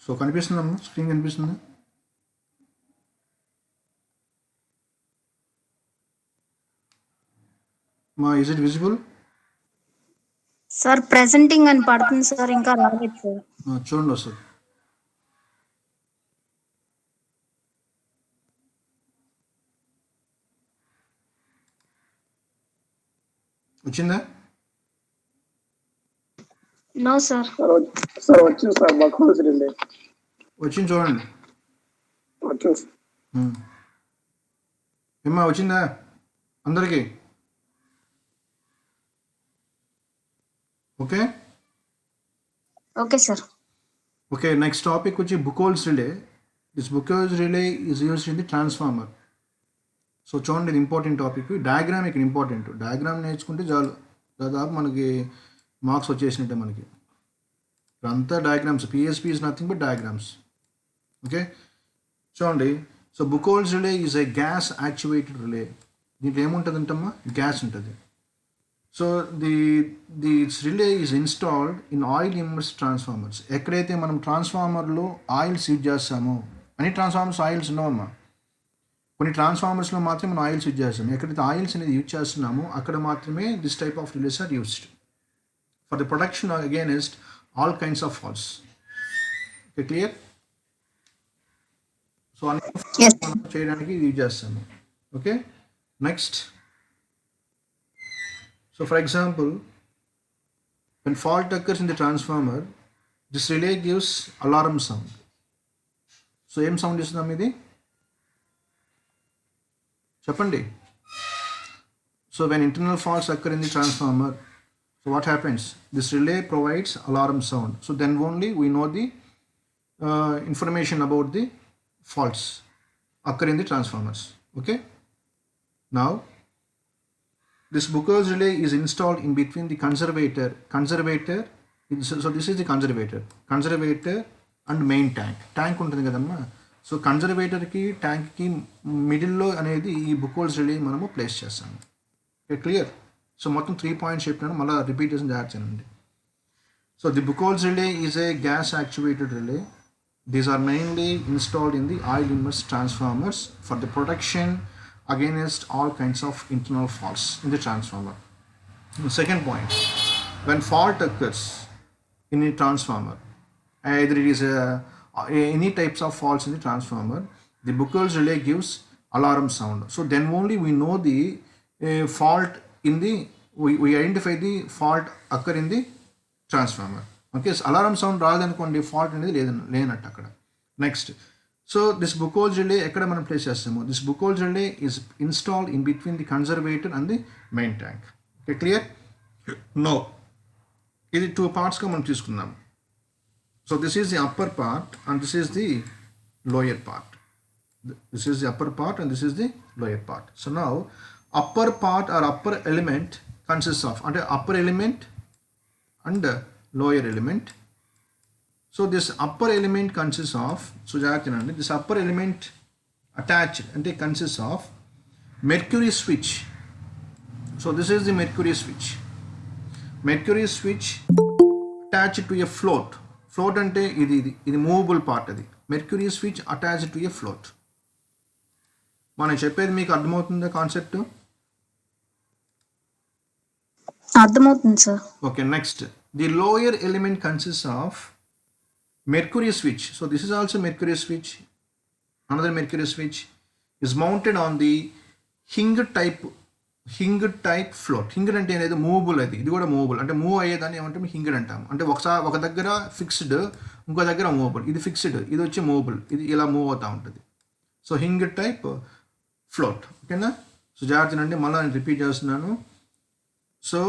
So కనిపిస్తుందమ్మా, screen కనిపిస్తుంది. మా is it visible? Sir presenting అని పడుతుంది సార్, ఇంకా రాలేదు సార్. చూడండి వస్తుంది. వచ్చిందా? No sir. సార్ వచ్చింది సార్, బక్కోస్ రిలే వచ్చింది చూడండి. వచ్చింది. ఏమ్మా వచ్చిందా అందరికీ? Okay okay sir. Okay, next topic వచ్చి Buchholz relay. This Buchholz relay is used in the transformer. So చూడండి, ఇది ఇంపార్టెంట్ టాపిక్. డయాగ్రామ్ ఇక్కడ ఇంపార్టెంట్. డయాగ్రామ్ నేర్చుకుంటే చాలు, దాదాపు మనకి మార్క్స్ వచ్చేసినట్టే మనకి. అంతా diagrams. PSP is nothing but diagrams. Okay చూడండి. So Buchholz relay is a gas actuated relay. దీంట్లో ఏముంటుందంటమ్మా? గ్యాస్ ఉంటుంది. So the relay is installed in oil immerse transformers. ఎక్కడైతే మనం ట్రాన్స్ఫార్మర్లో ఆయిల్స్ యూజ్ చేస్తామో, అన్ని ట్రాన్స్ఫార్మర్స్ ఆయిల్స్ ఉండవమ్మా, కొన్ని ట్రాన్స్ఫార్మర్స్లో మాత్రమే మనం ఆయిల్స్ యూజ్ చేస్తాము. ఎక్కడైతే ఆయిల్స్ అనేది యూజ్ చేస్తున్నామో అక్కడ మాత్రమే this type of relays are used for the protection against all kinds of faults. Okay, clear? So అన్ని మనం చేయడానికి యూజ్ చేస్తాము. Okay, next. So for example, when fault occurs in the transformer, this relay gives alarm sound. So ఏం sound ఇస్తుందాం ఇది? చెప్పండి. So when internal faults occur in the transformer, so what happens? This relay provides alarm sound. So then only we know the information about the faults occur in the transformers. Okay. Now this Buchholz relay is installed in between the conservator. So this is the conservator and main tank. Tank ఉంటుంది కదమ్మా. So కన్జర్వేటర్కి ట్యాంక్కి మిడిల్లో అనేది ఈ Buchholz relay మనము place చేస్తాము. Okay, clear? So మొత్తం 3 points చెప్పినాను, మళ్ళీ రిపీట్ చేసి జాగ్రత్త చేయండి. So the Buchholz relay is a gas actuated relay. These are mainly installed in the oil immersed transformers for the protection against all kinds of internal faults in the transformer. The second point, when fault occurs in a transformer, either it is any types of faults in the transformer, the Buchholz relay gives alarm sound. So then only we know the fault in the, we identify the fault occur in the transformer. Okay, so alarm sound రాదనుకోండి, fault అనేది లేనట్టు అక్కడ. Next, so this Buchholz relay ఎక్కడ మనం place చేస్తాము? This Buchholz relay is installed in between the conservator and the main tank. Okay, clear? No, ఇది 2 partsగా మనం తీసుకుందాం. So this is the upper part and this is the lower part. This is the upper part and this is the lower part. So now upper part or upper element consists of, అంటే upper element and lower element. So this upper element consists of, so జాగ్రత్త, this upper element attached అంటే consists of mercury switch. So this is the mercury switch. Mercury switch attached to a float. Float అంటే ఇది movable part. అది mercury switch attached to a float. మనం చెప్పేది మీకు అర్థమవుతుందా concept? అర్థమవుతుంది sir. Okay, next, the lower element consist of mercury switch. So this is also mercury switch. Another mercury switch is mounted on the hinged type float. Hinged అంటే అనేది movable. ఇది కూడా movable, అంటే మూవ్ అయ్యేదాన్ని ఏమంటే హింగడ్ అంటాము. అంటే ఒక దగ్గర ఫిక్స్డ్, ఇంకో దగ్గర మూవబుల్. ఇది ఫిక్స్డ్, ఇది వచ్చి మూవబుల్, ఇది ఇలా మూవ్ అవుతూ ఉంటుంది. So hinged type float. ఓకేనా? సో జాగ్రత్త అండి, మళ్ళీ నేను రిపీట్ చేస్తున్నాను. సో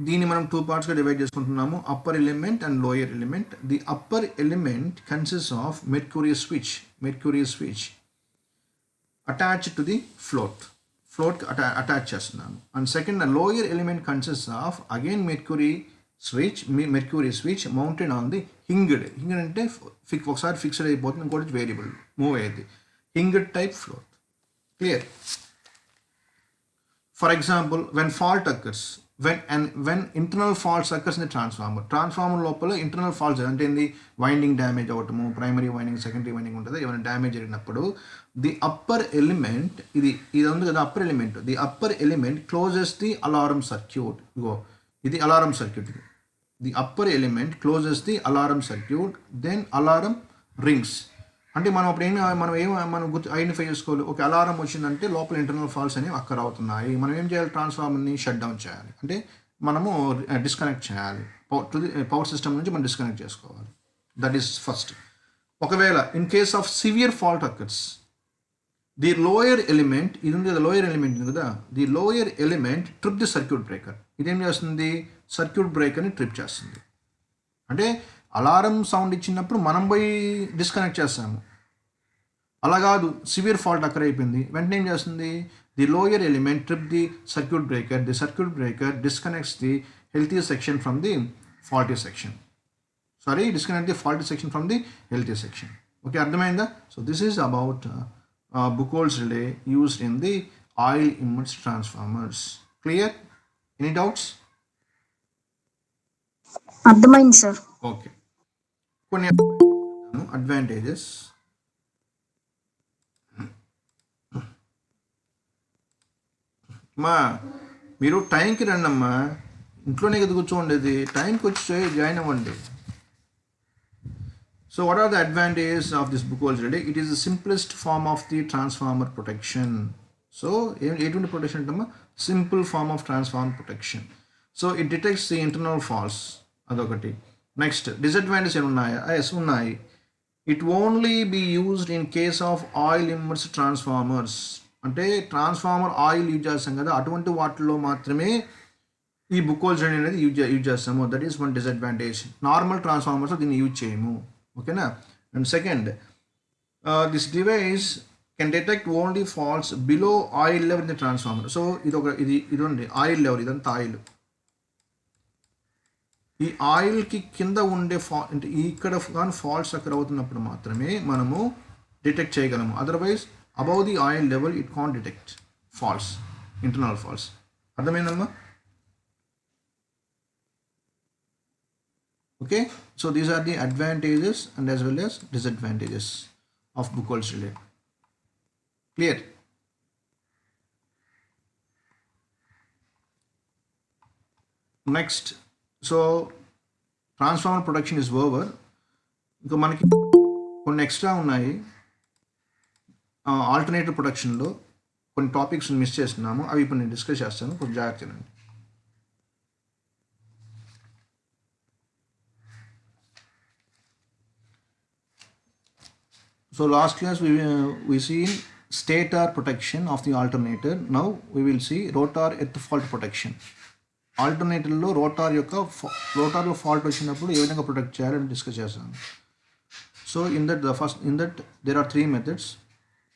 దీన్ని మనం 2 పార్ట్స్గా డివైడ్ చేసుకుంటున్నాము, upper element and lower element. The upper element consist of mercury switch attached to the float attach చేస్తున్నాము. And second, lower element consist of again mercury switch mounted on the hinged అంటే ఒకసారి fixed అయిపోతుంది, ఇంకోటి variable move అయ్యేది. Hinged type float. Clear? For example, when fault occurs, when internal faults occurs in the transformer లోపల internal faults అంటే ఏంది winding damage అవ్వటము primary winding secondary winding ఉంటుంది ఏమైనా డ్యామేజ్ జరిగినప్పుడు ది అప్పర్ ఎలిమెంట్ ఇది ఉంది కదా upper element the upper element closes the alarm circuit ఇగో ఇది alarm circuit the upper element closes the alarm circuit then alarm rings అంటే మనం అప్పుడు మనం ఐడెంటిఫై చేసుకోవాలి ఒక అలారం వచ్చిందంటే లోపల ఇంటర్నల్ ఫాల్ట్స్ అనేవి అక్కర్ అవుతున్నాయి మనం ఏం చేయాలి ట్రాన్స్ఫార్మర్ని షట్ డౌన్ చేయాలి అంటే మనము డిస్కనెక్ట్ చేయాలి పవర్ సిస్టమ్ నుంచి మనం డిస్కనెక్ట్ చేసుకోవాలి దట్ ఈస్ ఫస్ట్ ఒకవేళ in case of severe fault occurs the lower element ఇది ఉంది కదా లోయర్ ఎలిమెంట్ ఉంది కదా the lower element trip the circuit breaker ఇదేం చేస్తుంది సర్క్యూట్ బ్రేకర్ని ట్రిప్ చేస్తుంది అంటే అలారం సౌండ్ ఇచ్చినప్పుడు మనం పోయి డిస్కనెక్ట్ చేస్తాము అలా కాదు సివియర్ ఫాల్ట్ అక్కర్ అయిపోయింది వెంటనే ఏం చేస్తుంది the lower element trip the circuit breaker disconnects the healthy section from the faulty section disconnect the faulty section from the healthy section okay అర్థమైందా so this is about Buchholz relay used in the oil immersed transformers. Clear? Any doubts? అర్థమైంది sir. Okay. కొన్ని advantages. మా మీరు టైంకి రండి అమ్మా ఇంట్లోనే కదా కూర్చోండేది టైంకి వచ్చి జాయిన్ అవ్వండి. So what are the advantages of this Buchholz relay? It is the simplest form of the transformer protection. So eటువంటి protection అంటమ్మా simple form of transformer protection. So it detects the internal faults అదొకటి. Next disadvantages ఏమున్నాయా? Yes ఉన్నాయి. It only be used in case of oil immersed transformers. అంటే transformer oil use చేస్తాం కదా అటువంటి వాటిలో మాత్రమే ఈ Buchholz relay అనేది యూజ్ చేస్తాము. That is one disadvantage. Normal transformers దీన్ని యూజ్ చేయము. ఓకేనా and second this device can detect only faults below oil level in the transformer. So ఇది ఉంది ఆయిల్ లెవెల్ ఇదంతా ఆయిల్ ఈ ఆయిల్కి కింద ఉండే అంటే ఇక్కడ కానీ ఫాల్ట్స్ అక్కడ అవుతున్నప్పుడు మాత్రమే మనము డిటెక్ట్ చేయగలము otherwise above the oil level it can't detect faults internal faults అర్థమైందమ్మా okay so these are the advantages and as well as disadvantages of Buchholz relay clear next so transformer production is over ఇంకా మనకి కొన్ని extra ఉన్నాయి alternative ప్రొడక్షన్లో కొన్ని topics miss చేస్తున్నాము అవి ఇప్పుడు నేను డిస్కస్ చేస్తాను కొంచెం జాగ్రత్తగా So last class we seen stator protection of the alternator. Now we will see rotor earth fault protection. Alternator లో rotor లో fault వచ్చినప్పుడు ఏ విధంగా ప్రొటెక్ట్ చేయాలని డిస్కస్ చేస్తాను. So in that there are three methods.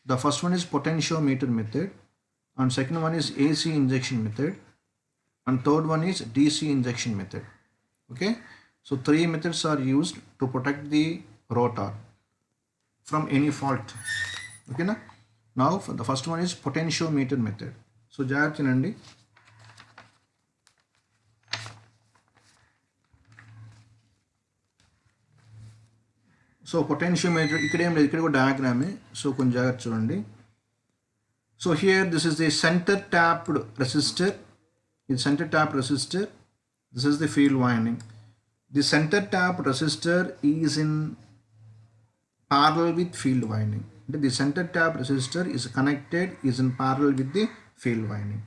The first one is potentiometer method and second one is AC injection method and third one is DC injection method. Okay, so three methods are used to protect the rotor from any fault. Okay na? Now the first one is potentiometer method. So జాగ్రత్తనండి so potentiometer ఇక్కడ ఏం లేదు ఇక్కడ కూడా డయాగ్రామే so కొంచెం జాగ్రత్త చూడండి so here this is the centre tapped resistor ఇది centre tap resistor this is the field winding the centre tap resistor is in parallel with field winding. The center tap resistor is in parallel with the field winding.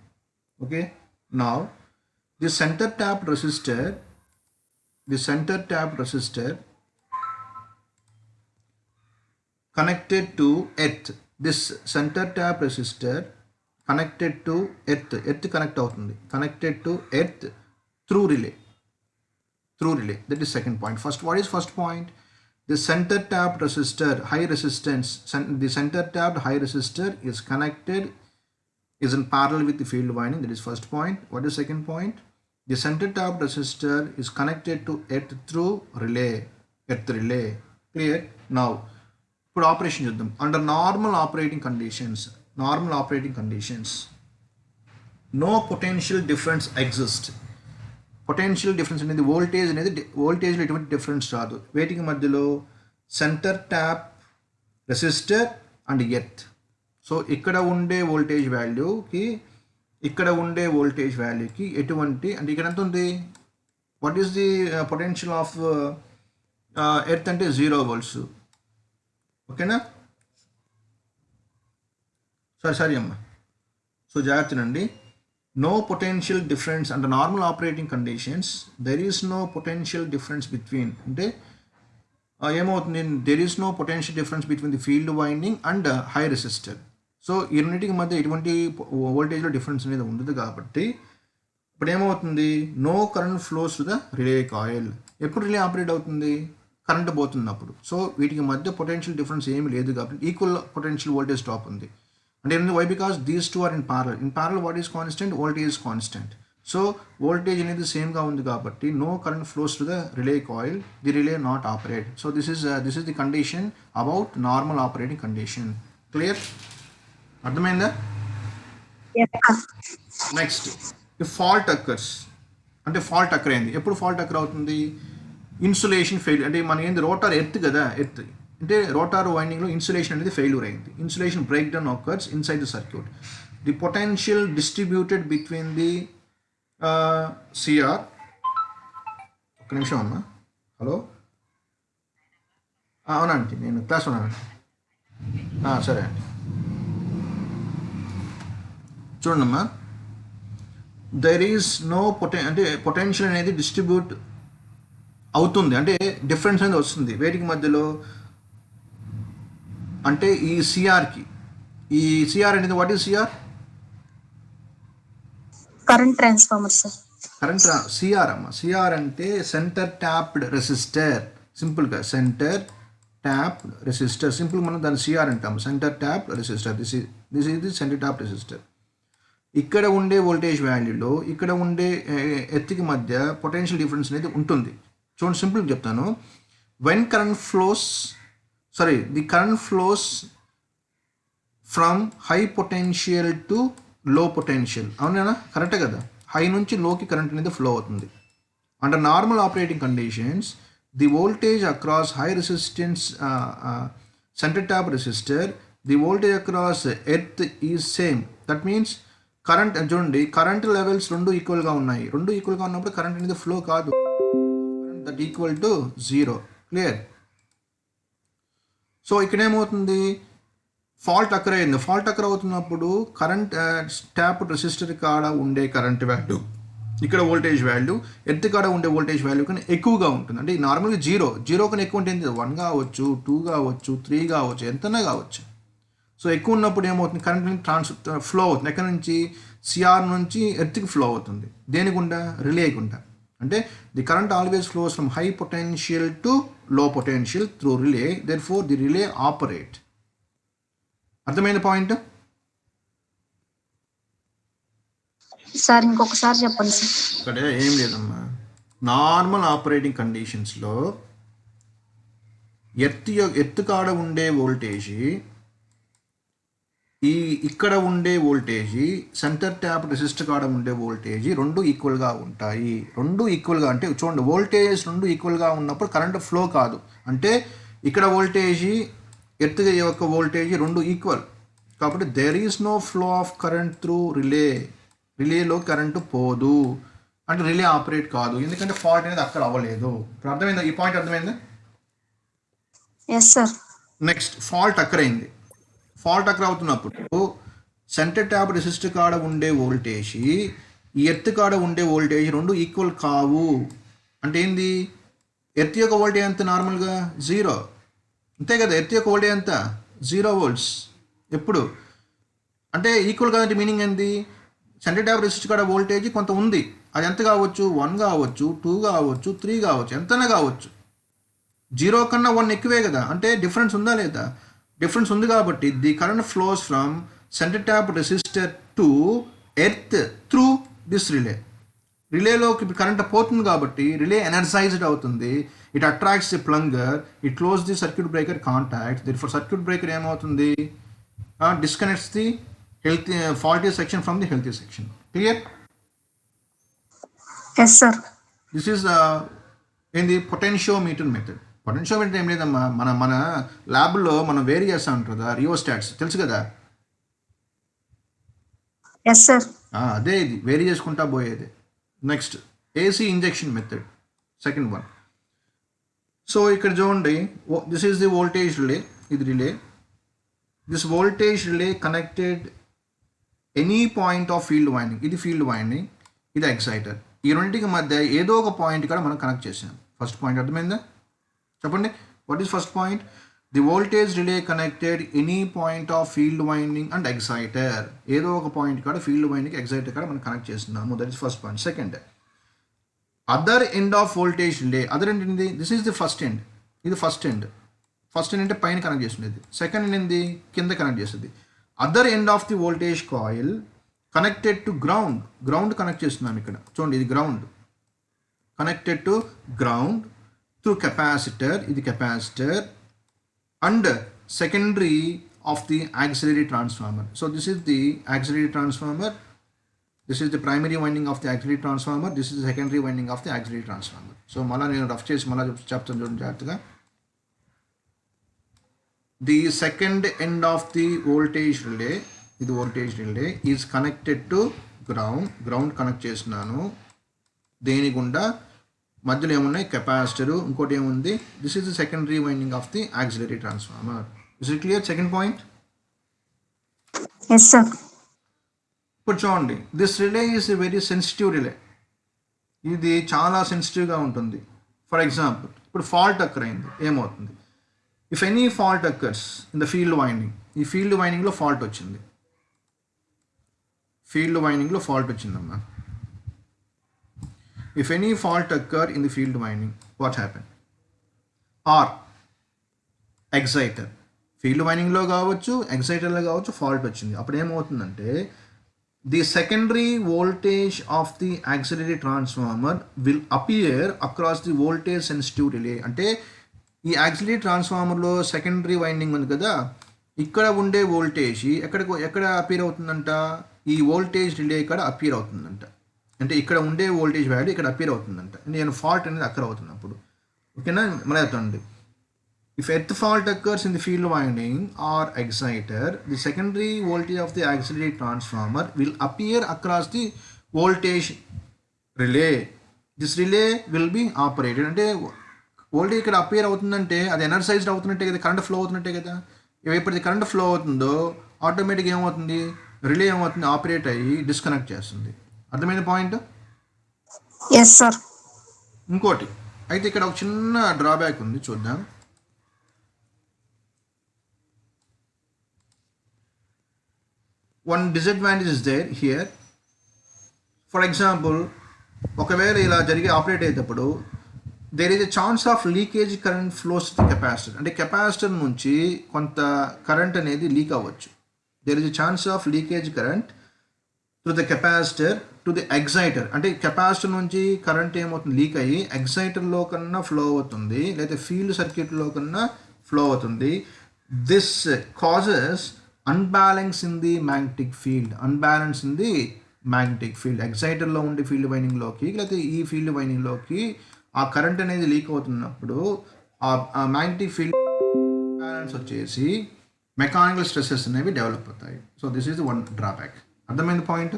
Okay, now the center tap resistor connected to earth. This center tap resistor connected to earth connect అవుతుంది connected to earth through relay. That is second point. What is first point? The center tapped resistor high resistance the center tapped high resistor is in parallel with the field winding. That is first point. What is second point? The center tapped resistor is connected to earth through earth relay. Clear? Now put operation చూద్దాం. Under normal operating conditions no potential difference exist. Potential difference అనేది వోల్టేజ్లో ఎటువంటి difference రాదు. వేటికి మధ్యలో? Centre tap, resistor and earth. So ఇక్కడ ఉండే voltage వాల్యూకి ఇక్కడ ఉండే వోల్టేజ్ వాల్యూకి ఎటువంటి, అంటే ఇక్కడ ఎంత ఉంది? What is the potential of earth అంటే 0 volts. ఓకేనా? సరే అమ్మా. సో జాగ్రత్తనండి. No potential difference and normal operating conditions there is no potential difference between, అంటే ఏమవుతుంది? There is no potential difference between the field winding and high resistor. So ఈ రెండింటికి మధ్య ఎటువంటి వోల్టేజ్లో డిఫరెన్స్ అనేది ఉండదు కాబట్టి ఇప్పుడు ఏమవుతుంది? No current flows to the relay coil. ఎప్పుడు రిలే ఆపరేట్ అవుతుంది? కరెంట్ పోతున్నప్పుడు. సో వీటికి మధ్య పొటెన్షియల్ డిఫరెన్స్ ఏమి లేదు కాబట్టి ఈక్వల్ పొటెన్షియల్ వోల్టేజ్ డ్రాప్ ఉంది. అంటే why? Because these two are in parallel. In parallel what is constant? Voltage is constant. So voltage అనేది సేమ్గా ఉంది కాబట్టి no current flows to the relay coil, the relay not operate. So this is the condition about normal operating condition. Clear? అర్థమైందా? Next, fault occurs. అంటే fault occur అయింది. ఎప్పుడు fault occur అవుతుంది? Insulation fail. అంటే మన ఏంది? రోటార్ ఎర్త్ కదా, earth అంటే రోటార్ వైండింగ్లో ఇన్సులేషన్ అనేది ఫెయిల్యూర్ అయింది. Insulation break down occurs inside the circuit. The potential distributed between the CR. ఒక్క నిమిషం అమ్మా. హలో, అవునండి, నేను క్లాస్ ఉన్నానండి. సరే అండి. చూడండమ్మా, దెర్ ఈజ్ నో అంటే పొటెన్షియల్ అనేది డిస్ట్రిబ్యూట్ అవుతుంది, అంటే డిఫరెన్స్ అనేది వస్తుంది వేటికి మధ్యలో? అంటే ఈ సిఆర్కి, ఈ సిఆర్ అనేది what is CR? Current transformer sir. Current CR అమ్మ. సిఆర్ అంటే సెంటర్ ట్యాప్డ్ రెసిస్టర్. సింపుల్గా సెంటర్ ట్యాప్ రెసిస్టర్. సింపుల్ మనం దాన్ని సిఆర్ అంటాము, centre tap resistor. This is the centre tap resistor. ఇక్కడ ఉండే వోల్టేజ్ వాల్యూలో ఇక్కడ ఉండే ఎత్తుకి మధ్య పొటెన్షియల్ డిఫరెన్స్ అనేది ఉంటుంది. చూడండి, సింపుల్గా చెప్తాను. When current flows the current flows from high potential to లో పొటెన్షియల్. అవునా? కరెక్టే కదా. హై నుంచి లోకి కరెంట్ అనేది ఫ్లో అవుతుంది. Under normal operating conditions the voltage across high resistance centre tap resistor, the voltage across earth is same. That means current, చూడండి, current levels రెండు ఈక్వల్గా ఉన్నాయి. రెండు ఈక్వల్గా ఉన్నప్పుడు కరెంట్ అనేది ఫ్లో కాదు. That equal to 0. Clear? So ఇక్కడ ఏమవుతుంది? ఫాల్ట్ అక్కర్ అయింది. ఫాల్ట్ అక్కర్ అవుతున్నప్పుడు కరెంట్ ట్యాప్ రెసిస్టర్ కాడ ఉండే కరెంట్ వాల్యూ, ఇక్కడ వోల్టేజ్ వాల్యూ, ఎర్త్ కాడ ఉండే వోల్టేజ్ వాల్యూ కన్నా ఎక్కువగా ఉంటుంది. అంటే నార్మల్గా 0 కన్నా ఎక్కువ ఉంటుంది. 1 కావచ్చు, 2 కావచ్చు, 3 కావచ్చు, ఎంతనా కావచ్చు. సో ఎక్కువ ఉన్నప్పుడు ఏమవుతుంది? కరెంట్ అనేది ఫ్లో అవుతుంది. ఎక్కడి నుంచి? సిఆర్ నుంచి ఎర్త్కి ఫ్లో అవుతుంది. దేని గుండా? రిలే గుండా. అంటే the current always flows from high potential to లో potential through relay. There four the relay operate. అర్థమైన పాయింట్? సార్ ఇంకొకసారి చెప్పండి సార్. ఇక్కడ ఏం లేదమ్మా, నార్మల్ ఆపరేటింగ్ కండిషన్స్లో ఎర్త్ కాడ ఉండే వోల్టేజీ, ఇక్కడ ఉండే వోల్టేజీ, సెంటర్ ట్యాప్ రెసిస్టర్ కాడ ఉండే వోల్టేజీ రెండు ఈక్వల్గా ఉంటాయి. రెండు ఈక్వల్గా అంటే చూడండి, వోల్టేజ్ రెండు ఈక్వల్గా ఉన్నప్పుడు కరెంట్ ఫ్లో కాదు. అంటే ఇక్కడ వోల్టేజీ, ఎర్త్ యొక్క వోల్టేజీ రెండు ఈక్వల్ కాబట్టి there is no flow of current through relay. రిలేలో కరెంటు పోదు, అంటే రిలే ఆపరేట్ కాదు, ఎందుకంటే ఫాల్ట్ అనేది అక్కడ అవ్వలేదు. ఇప్పుడు అర్థమైందా? ఈ పాయింట్ అర్థమైందా? Yes sir. Next, fault occur అయింది. ఫాల్ట్ అక్కర్ అవుతున్నప్పుడు సెంటర్ ట్యాప్ రెసిస్టర్ కాడ ఉండే వోల్టేజ్, ఈ ఎర్త్ కాడ ఉండే వోల్టేజ్ రెండు ఈక్వల్ కావు. అంటే ఏంది? ఎర్త్ యొక్క వోల్టేజ్ ఎంత? నార్మల్గా 0, అంతే కదా. ఎర్త్ యొక్క వోల్టేజ్ ఎంత? 0 volts. ఎప్పుడు అంటే ఈక్వల్ కాదంటే మీనింగ్ ఏంది? సెంటర్ ట్యాప్ రెసిస్టర్ కాడ వోల్టేజ్ కొంత ఉంది, అది ఎంత కావచ్చు? 1 కావచ్చు, 2 కావచ్చు, 3 కావచ్చు, ఎంతైనా కావచ్చు. 0 కన్నా 1 ఎక్కువే కదా. అంటే డిఫరెన్స్ ఉందా లేదా? డిఫరెన్స్ ఉంది కాబట్టి the current flows from centre tap resistor to earth through this relay. రిలేలోకి కరెంట్ పోతుంది కాబట్టి రిలే ఎనర్జైజ్డ్ అవుతుంది. It attracts the plunger, it close the circuit breaker contact. Therefore circuit breaker ఏమవుతుంది? Disconnects the healthy faulty section from the healthy section. Clear? Yes, sir. This is in the potentiometer method. Potentiometer ఏం లేదమ్మా, మన ల్యాబ్లో మనం vary చేస్తూ ఉంటాం కదా, రియోస్టాట్స్ తెలుసు కదా. Yes, sir. అదే ఇది వేరీ చేసుకుంటా పోయేది. Next AC injection method, second one. So ఇక్కడ చూడండి, this is the voltage relay, ఇది relay. This voltage relay connected any point of field winding, ఇది ఫీల్డ్ వైండింగ్, ఇది ఎక్సైటర్. ఈ రెండింటికి మధ్య ఏదో ఒక పాయింట్ కూడా మనం కనెక్ట్ చేసాం. ఫస్ట్ పాయింట్ అర్థమైందా? చెప్పండి, what is first point? The voltage relay connected any point of field winding and exciter. ఏదో ఒక పాయింట్ కాడ ఫీల్డ్ వైండింగ్ ఎక్సైటర్ కాడ మనం కనెక్ట్ చేస్తున్నాము. That is first point. Second, other end of voltage relay. Other end ఏంటి? This is the first end, ఇది first end. First end అంటే పైన కనెక్ట్ చేస్తుంది. సెకండ్ ఎండ్ ఏంది? కింద కనెక్ట్ చేస్తుంది. Other end of the voltage coil connected to ground. Ground connect చేస్తున్నాం ఇక్కడ చూడండి, ఇది ground. Connected to ground through capacitor, ఇది capacitor, and secondary of the auxiliary transformer. So this is the auxiliary transformer, this is the primary winding of the auxiliary transformer, this is the secondary winding of the auxiliary transformer. So మళ్ళీ నేను rough చేసి మళ్ళీ చెప్తాను చూడండి జాగ్రత్తగా. The second end of the voltage relay, ఇది voltage relay, is connected to ground. Ground connect చేస్తున్నాను. దేని గుండా? మధ్యలో ఏమున్నాయి? కెపాసిటరు, ఇంకోటి ఏముంది? This is the secondary winding of the auxiliary transformer. Is it clear? Second point. Yes, sir. ఇప్పుడు చూడండి, this relay is a very sensitive relay. ఇది చాలా సెన్సిటివ్గా ఉంటుంది. ఫర్ ఎగ్జాంపుల్, ఇప్పుడు ఫాల్ట్ అక్కర్ అయింది, ఏమవుతుంది? If any fault occurs in the field winding, ఈ ఫీల్డ్ వైండింగ్లో ఫాల్ట్ వచ్చింది, ఫీల్డ్ వైండింగ్లో ఫాల్ట్ వచ్చిందమ్మా. If any fault occur in the field winding, what happen? Or exciter, field వైండింగ్లో కావచ్చు, ఎక్సైటర్లో కావచ్చు, ఫాల్ట్ వచ్చింది. అప్పుడు ఏమవుతుందంటే, the secondary voltage of the auxiliary transformer will appear across the voltage sensitive relay. అంటే ఈ ఆక్సిలరీ ట్రాన్స్ఫార్మర్లో సెకండరీ వైండింగ్ ఉంది కదా, ఇక్కడ ఉండే వోల్టేజ్ ఎక్కడ అపియర్ అవుతుందంట? ఈ వోల్టేజ్ రిలే ఇక్కడ అపియర్ అవుతుందంట. అంటే ఇక్కడ ఉండే వోల్టేజ్ వాల్యూ ఇక్కడ అపియర్ అవుతుందంట. నేను ఫాల్ట్ అనేది అక్కడ అవుతుంది అప్పుడు. ఓకేనా? మళ్ళీ అవుతుంది. If earth fault occurs in the field winding or exciter, the secondary voltage of the auxiliary transformer will appear across the voltage relay. This relay will be operated. అంటే వోల్టేజ్ ఇక్కడ అపియర్ అవుతుందంటే అది ఎనర్జైజ్డ్ అవుతున్నట్టే కదా, current flow అవుతున్నట్టే కదా. ఎప్పుడైతే current flow అవుతుందో ఆటోమేటిక్గా ఏమవుతుంది? రిలే ఏమవుతుంది? ఆపరేట్ అయ్యి డిస్కనెక్ట్ చేస్తుంది. అర్థమైన పాయింట్? Yes, sir. ఇంకోటి అయితే ఇక్కడ ఒక చిన్న డ్రాబ్యాక్ ఉంది, చూద్దాం. One disadvantage is there here. For example, ఒకవేళ ఇలా జరిగి ఆపరేట్ అయ్యేటప్పుడు there is a chance of leakage current flows to capacitor. అంటే కెపాసిటర్ నుంచి కొంత కరెంట్ అనేది లీక్ అవ్వచ్చు. There is a chance of leakage current to the capacitor to the exciter. అంటే కెపాసిటర్ నుంచి కరెంట్ ఏమవుతుంది? లీక్ అయ్యి ఎగ్జైటర్లో కన్నా ఫ్లో అవుతుంది, లేదా ఫీల్డ్ సర్క్యూట్లో కన్నా ఫ్లో అవుతుంది. This causes unbalance in the magnetic field. Unbalance in the magnetic field. ఎగ్జైటర్లో ఉండే ఫీల్డ్ వైండింగ్లోకి, లేకపోతే ఈ ఫీల్డ్ వైండింగ్లోకి ఆ కరెంట్ అనేది లీక్ అవుతున్నప్పుడు ఆ మ్యాగ్నెటిక్ ఫీల్డ్ బ్యాలెన్స్ వచ్చేసి మెకానికల్ స్ట్రెసెస్ అనేవి డెవలప్ అవుతాయి. So this is one drawback. అర్థమైంది point?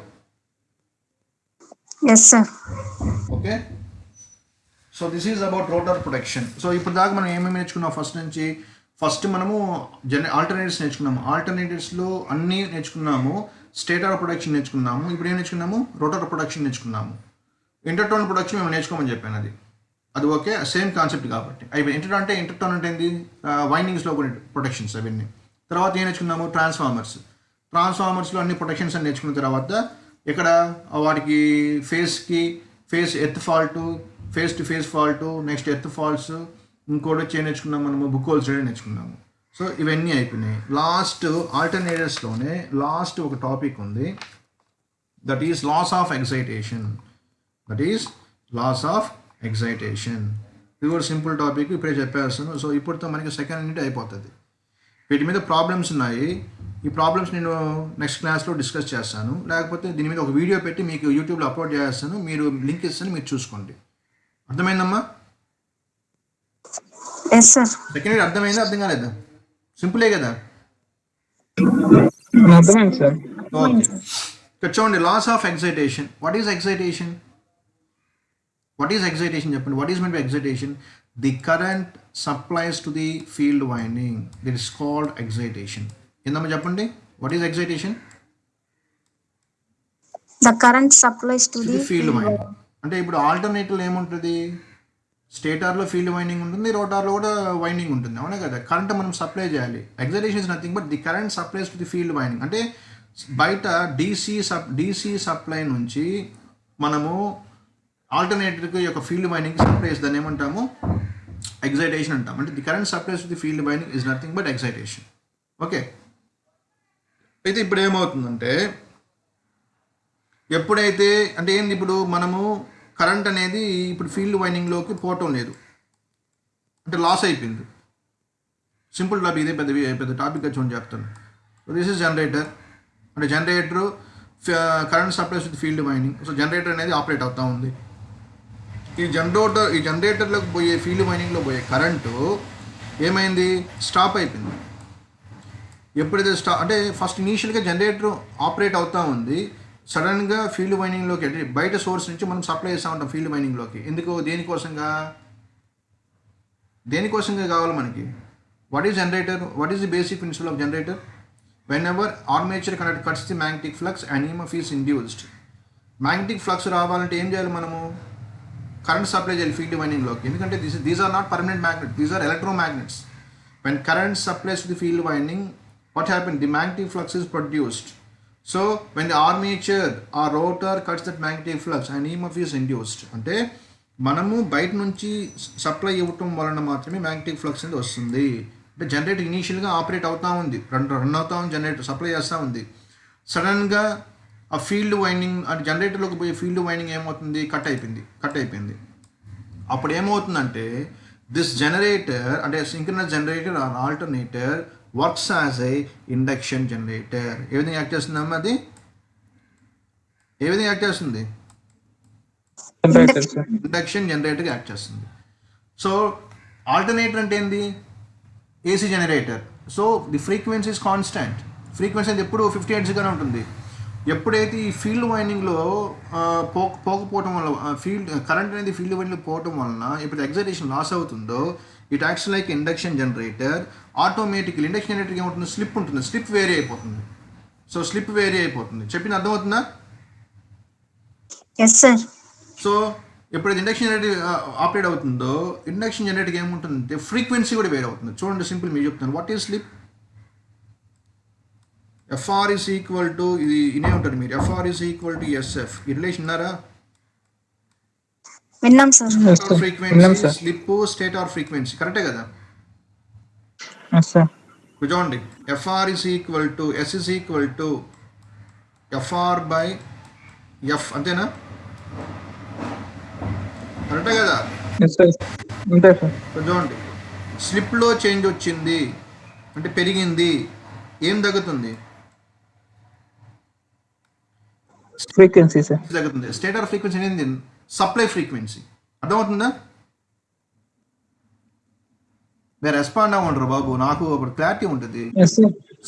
Yes, sir. Okay. So this is about rotor protection. So ఇప్పుడు దాకా మనం ఏమేమి నేర్చుకున్నాం? ఫస్ట్ మనము ఆల్టర్నేటివ్స్ నేర్చుకున్నాము. ఆల్టర్నేటివ్స్లో అన్నీ నేర్చుకున్నాము. స్టేటర్ ప్రొటెక్షన్ నేర్చుకున్నాము. ఇప్పుడు ఏం నేర్చుకున్నాము? రోటర్ ప్రొటెక్షన్ నేర్చుకున్నాము. ఇంటర్టోన్ ప్రొటెక్షన్ మేము నేర్చుకోమని చెప్పాను, అది ఓకే, సేమ్ కాన్సెప్ట్ కాబట్టి అయిపోయి. ఇంటర్టోన్ అంటే ఏంటి? వైండింగ్స్లో కొన్ని ప్రొటెక్షన్స్ అవన్నీ. తర్వాత ఏం నేర్చుకున్నాము? ట్రాన్స్ఫార్మర్స్లో అన్ని ప్రొటెక్షన్స్ అని నేర్చుకున్న తర్వాత ఇక్కడ వాటికి face earth fault, face to face fault, next earth faults, ఇంకోటి వచ్చి ఏం నేర్చుకున్నాము? మనము బుక్ హోల్స్ నేర్చుకున్నాము. సో ఇవన్నీ అయిపోయినాయి. లాస్ట్ ఆల్టర్నేటివ్స్లోనే లాస్ట్ ఒక టాపిక్ ఉంది, that is loss of excitation. ఇది కూడా సింపుల్ టాపిక్, ఇప్పుడే చెప్పేస్తాను. సో ఇప్పుడుతో మనకి సెకండ్ యూనిట్ అయిపోతుంది. వీటి మీద ప్రాబ్లమ్స్ ఉన్నాయి. ఈ ప్రాబ్లమ్స్ నేను నెక్స్ట్ క్లాస్లో డిస్కస్ చేస్తాను, లేకపోతే దీని మీద ఒక వీడియో పెట్టి మీకు యూట్యూబ్లో అప్లోడ్ చేస్తాను, మీరు లింక్ ఇస్తాను, మీరు చూసుకోండి. అర్థమైందమ్మా? Yes, sir. సెకండ్ ఇయర్ అర్థమైందా, అర్థం కాలేదా? సింపులే కదా. అర్థమైంది సార్. ఓకే, ఇక్కడ చూడండి, loss of excitation. What is excitation? What is excitation చెప్పండి. What is mean by excitation? The current supplies to the field winding, that is called excitation. ఏందమ్మా చెప్పండి, what is excitation? The current supplies to the field winding. అంటే ఇప్పుడు alternative ఏముంటుంది? స్టేటార్లో field winding ఉంటుంది, రోటార్లో కూడా winding ఉంటుంది, అవునా కదా. కరెంట్ మనం సప్లై చేయాలి. Excitation is nothing but the current supplies to the field winding. అంటే బయట డీసీ సప్లై నుంచి మనము ఆల్టర్నేటివ్కి యొక్క ఫీల్డ్ వైండింగ్ సప్లై దాన్ని ఏమంటాము? ఎక్సైటేషన్ అంటాం. అంటే the current supplies to the field winding is nothing but excitation. Okay, అయితే ఇప్పుడు ఏమవుతుందంటే, ఎప్పుడైతే అంటే ఏంది, ఇప్పుడు మనము కరెంట్ అనేది ఇప్పుడు ఫీల్డ్ వైండింగ్లోకి పోవటం లేదు, అంటే లాస్ అయిపోయింది. సింపుల్ టాపిక్, ఇదే పెద్ద టాపిక్ చూడండి చెప్తాను. This is generator. అంటే generator current supplies with field winding. So generator అనేది ఆపరేట్ అవుతూ ఉంది. ఈ జనరేటర్లోకి పోయే ఫీల్డ్ వైండింగ్లో పోయే కరెంటు ఏమైంది? స్టాప్ అయిపోయింది. ఎప్పుడైతే అంటే ఫస్ట్ ఇనీషియల్గా జనరేటర్ ఆపరేట్ అవుతూ ఉంది, సడన్గా ఫీల్డ్ వైండింగ్లోకి బయట సోర్స్ నుంచి మనం సప్లై చేస్తూ ఉంటాం ఫీల్డ్ వైండింగ్లోకి. ఎందుకు? దేనికోసంగా కావాలి మనకి? What is generator? What is the basic principle of generator? Whenever armature current cuts the magnetic flux and EMF is induced. Magnetic flux రావాలంటే ఏం చేయాలి మనము? కరెంట్ సప్లై చేయాలి ఫీల్డ్ వైండింగ్లోకి. ఎందుకంటే these are not permanent magnet, these are electromagnets. When current supplies to the field winding, what happened? The magnetic flux is produced. So when the armature or rotor cuts that magnetic flux and EMF is induced. అంటే మనము బయట నుంచి supply ఇవ్వటం వలన మాత్రమే magnetic flux అనేది వస్తుంది. అంటే జనరేటర్ ఇనీషియల్గా ఆపరేట్ అవుతూ ఉంది, రన్ అవుతా ఉంది, జనరేటర్ సప్లై చేస్తూ ఉంది. సడన్గా ఆ ఫీల్డ్ వైండింగ్ అంటే జనరేటర్లోకి పోయే ఫీల్డ్ వైండింగ్ ఏమవుతుంది? కట్ అయిపోయింది. అప్పుడు ఏమవుతుందంటే దిస్ జనరేటర్ అంటే synchronous generator or alternator works as a induction generator. ఏ విధంగా యాక్ట్ చేస్తుందమ్మా? అది ఏ విధంగా యాక్ట్ చేస్తుంది? ఇండక్షన్ జనరేటర్గా యాక్ట్ చేస్తుంది. సో ఆల్టర్నేటర్ అంటే ఏంది? AC generator. So the frequency is constant. Frequency అనేది ఎప్పుడు 50 హెర్ట్జ్గానే ఉంటుంది. ఎప్పుడైతే ఈ ఫీల్డ్ వైండింగ్లో పోకపోవటం వల్ల కరెంట్ అనేది ఫీల్డ్ వైండింగ్లో పోవటం వలన ఎప్పుడు ఎక్సైటేషన్ లాస్ అవుతుందో, it acts like induction generator. Automatically induction జనరేటర్కి ఏమవుతుంది? స్లిప్ ఉంటుంది, స్లిప్ వేరీ అయిపోతుంది. సో స్లిప్ వేరీ అయిపోతుంది. చెప్పింది అర్థమవుతుందా? Yes, sir. సో ఎప్పుడైతే ఇండక్షన్ జనరేటర్ ఆపరేట్ అవుతుందో, ఇండక్షన్ జనరేటర్కి ఏముంటుందంటే ఫ్రీక్వెన్సీ కూడా వేరే అవుతుంది. చూడండి, సింపుల్ మీరు చెప్తాను. What is slip? FR is equal to, ఇది ఇనే ఉంటుంది మీరు, FR is equal to SF. ఈ రిలేషన్ ఉన్నారా? విన్నాం sir. Frequency slip stator frequency, కరెక్టే కదా? చూడండి, FR is equal to S is equal to FR by F, అంతేనా? కరెక్టే కదా? చూడండి, స్లిప్లో చేంజ్ వచ్చింది అంటే పెరిగింది, ఏం తగ్గుతుంది? ఫ్రీక్వెన్సీ తగ్గుతుంది. స్టేటార్ ఫ్రీక్వెన్సీ ఏంది? Supply frequency. అర్థమవుతుందా? మీరు రెస్పాండ్ అవ్వంటారు బాబు, నాకు అప్పుడు క్లారిటీ ఉంటుంది.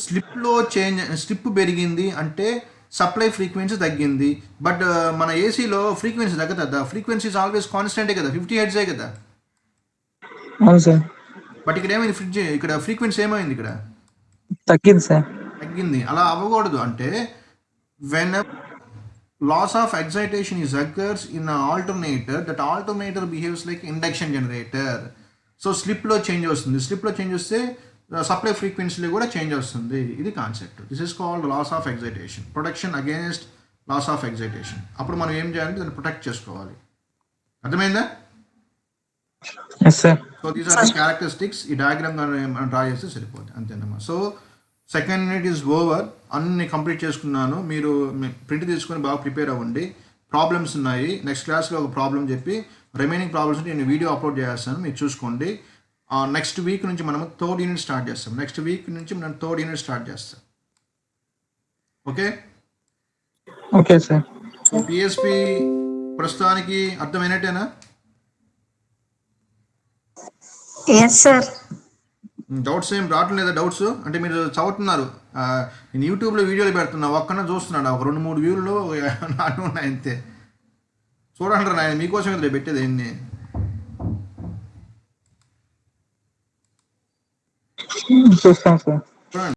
స్లిప్లో చేంజ్, స్లిప్ పెరిగింది అంటే సప్లై ఫ్రీక్వెన్సీ తగ్గింది. బట్ మన ఏసీలో ఫ్రీక్వెన్సీ తగ్గుతుందా? ఫ్రీక్వెన్సీ ఆల్వేస్ కాన్స్టెంటే కదా, 50 హెర్ట్జే కదా. అవును సార్. బట్ ఇక్కడ ఏమైంది? ఇక్కడ ఫ్రీక్వెన్సీ ఏమైంది? ఇక్కడ తగ్గింది సార్. తగ్గింది. అలా అవ్వకూడదు. అంటే when loss of excitation is occurs in an alternator, that alternator behaves like induction generator. So స్లిప్లో చేంజ్ వస్తుంది. స్లిప్లో చేంజ్ వస్తే సప్లై ఫ్రీక్వెన్సీలో కూడా చేంజ్ వస్తుంది. ఇది concept. This is called loss of excitation. Protection against loss of excitation. అప్పుడు మనం ఏం చేయాలంటే దాన్ని ప్రొటెక్ట్ చేసుకోవాలి. అర్థమైందా? So these are the characteristics. ఈ డయాగ్రామ్ మనం డ్రా చేస్తే సరిపోతుంది, అంతేనమ్మా. So second unit is over. అన్ని కంప్లీట్ చేసుకున్నాను. మీరు ప్రింట్ తీసుకొని బాగా ప్రిపేర్ అవ్వండి. ప్రాబ్లమ్స్ ఉన్నాయి, నెక్స్ట్ క్లాస్లో ఒక ప్రాబ్లం చెప్పి రిమైనింగ్ ప్రాబ్లమ్స్ నేను వీడియో అప్లోడ్ చేస్తాను, మీరు చూసుకోండి. నెక్స్ట్ వీక్ నుంచి మనం థర్డ్ యూనిట్ స్టార్ట్ చేస్తాం. నెక్స్ట్ వీక్ నుంచి మనం థర్డ్ యూనిట్ స్టార్ట్ చేస్తాం. Okay. Okay sir. So PSP ప్రస్తుతానికి అర్థమైనట్టేనా? Yes sir. డౌట్స్ ఏం రావట్లేదా? డౌట్స్ అంటే మీరు చదువుతున్నారు. నేను యూట్యూబ్లో వీడియోలు పెడుతున్నా, ఒక్కన చూస్తున్నాడు, ఒక 2-3 వ్యూలు నాటు ఉన్నాయి అంతే. చూడండి నాయన, మీకోసం ఇట్లా పెట్టేది ఏంటి. చూస్తాం సార్.